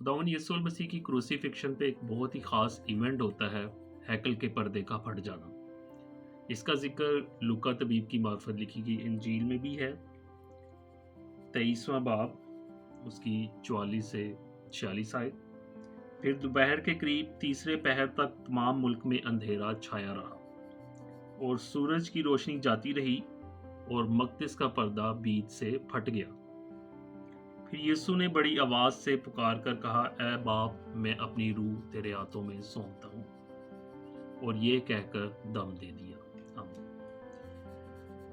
खुदावंद यीशु मसीह की क्रूसीफिक्शन पे एक बहुत ही ख़ास इवेंट होता है, हैकल के पर्दे का फट जाना। इसका ज़िक्र लूका तबीब की मार्फत लिखी गई इंजील में भी है। 23वां बाब, उसकी 44 से 46 आयत। फिर दोपहर के करीब तीसरे पहर तक तमाम मुल्क में अंधेरा छाया रहा और सूरज की रोशनी जाती रही और मक़दिस का पर्दा बीच से फट गया। फिर यीशु ने बड़ी आवाज़ से पुकार कर कहा, ऐ बाप, मैं अपनी रूह तेरे हाथों में सौंपता हूँ, और ये कहकर दम दे दिया।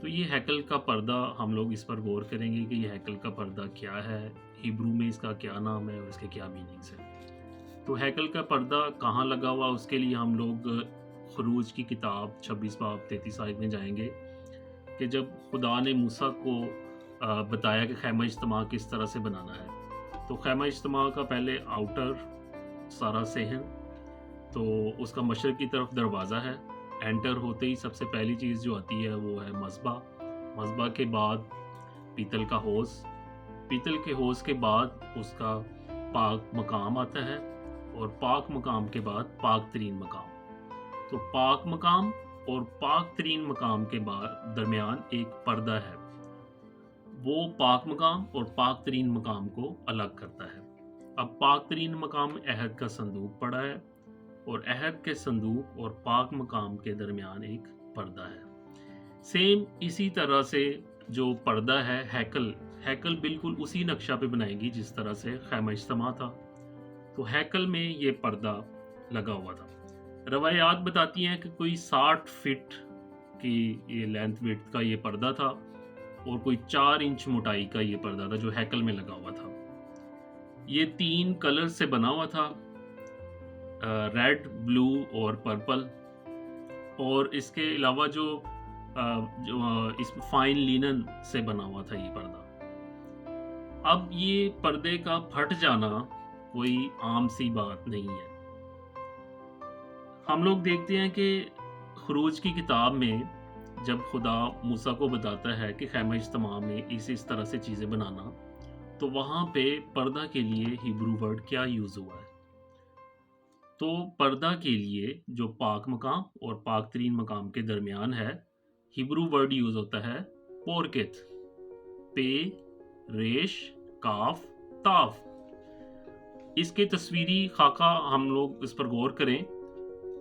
तो ये हैकल का पर्दा, हम लोग इस पर गौर करेंगे कि ये हैकल का पर्दा क्या है, हिब्रू में इसका क्या नाम है और इसके क्या मीनिंग्स हैं। तो हैकल का पर्दा कहाँ लगा हुआ, उसके लिए हम लोग खरूज की किताब 26 बाब 33 आयत में जाएंगे कि जब खुदा ने मूसा को बताया कि खैमा इज्तिमा किस तरह से बनाना है। तो खैमा इज्तिमा का पहले आउटर सारा सहन, तो उसका मशरक़ की तरफ दरवाज़ा है। एंटर होते ही सबसे पहली चीज़ जो आती है वो है मज़बा। मज़बा के बाद पीतल का होज़, पीतल के होज़ के बाद उसका पाक मकाम आता है, और पाक मकाम के बाद पाक तरीन मकाम। तो पाक मकाम और पाक तरीन मकाम के बाद दरमियान एक पर्दा है, वो पाक मकाम और पाक तरीन मकाम को अलग करता है। अब पाक तरीन मकाम में अहद का संदूक पड़ा है, और अहद के संदूक और पाक मकाम के दरमियान एक पर्दा है। सेम इसी तरह से जो पर्दा है हैकल बिल्कुल उसी नक्शा पे बनाएगी जिस तरह से खैमा इज्तिमा था। तो हैकल में ये पर्दा लगा हुआ था। रवायात बताती हैं कि कोई 60 फीट की ये लेंथ विड्थ का ये पर्दा था, और कोई 4 इंच मोटाई का ये पर्दा था जो हैकल में लगा हुआ था। ये 3 कलर से बना हुआ था, रेड, ब्लू और पर्पल। और इसके अलावा जो इस फाइन लिनन से बना हुआ था ये पर्दा। अब ये पर्दे का फट जाना कोई आम सी बात नहीं है। हम लोग देखते हैं कि खरूज की किताब में जब खुदा मूसा को बताता है कि खैमा इज्तिमा में इस तरह से चीज़ें बनाना, तो वहाँ पे पर्दा के लिए हिब्रू वर्ड क्या यूज़ हुआ है। तो पर्दा के लिए जो पाक मकाम और पाक तरीन मकाम के दरमियान है, हिब्रू वर्ड यूज़ होता है पोरकेत, पे, रेश, काफ, ताफ। इसके तस्वीरी खाका हम लोग इस पर गौर करें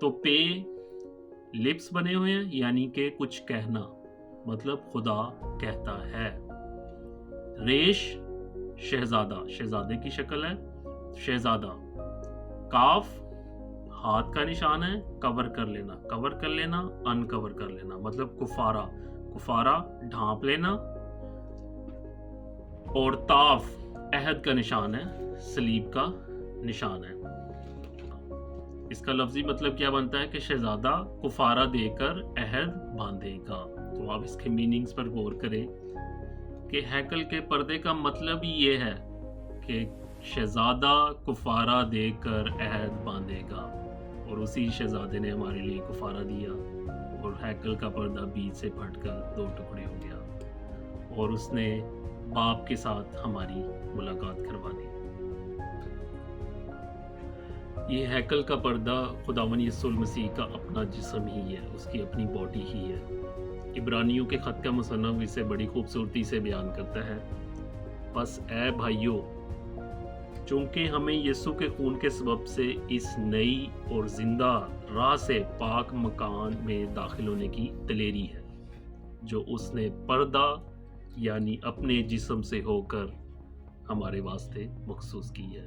तो पे लिप्स बने हुए हैं, यानी कि कुछ कहना, मतलब खुदा कहता है। रेश शहजादा, शहजादे की शक्ल है, शहजादा। काफ हाथ का निशान है, कवर कर लेना, अनकवर कर लेना, मतलब कुफारा ढांप लेना। और ताफ अहद का निशान है, सलीब का निशान है। इसका लफ्जी मतलब क्या बनता है कि शहजादा कुफारा देकर अहद बांधेगा। तो आप इसके मीनिंग्स पर गौर करें कि हैकल के पर्दे का मतलब ही ये है कि शहजादा कुफारा देकर अहद बांधेगा, और उसी शहजादे ने हमारे लिए कुफारा दिया, और हैकल का पर्दा बीच से फटकर 2 टुकड़े हो गया, और उसने बाप के साथ हमारी मुलाकात करवा दी। ये हैकल का पर्दा खुदावंद यीशु मसीह का अपना जिस्म ही है, उसकी अपनी बॉडी ही है। इब्रानियों के ख़त का मुसन्नफ़ इसे बड़ी खूबसूरती से बयान करता है। बस ऐ भाइयों, चूँकि हमें यीशु के खून के सबब से इस नई और ज़िंदा राह से पाक मकान में दाखिल होने की दलेरी है, जो उसने पर्दा यानी अपने जिस्म से होकर हमारे वास्ते मखसूस की है।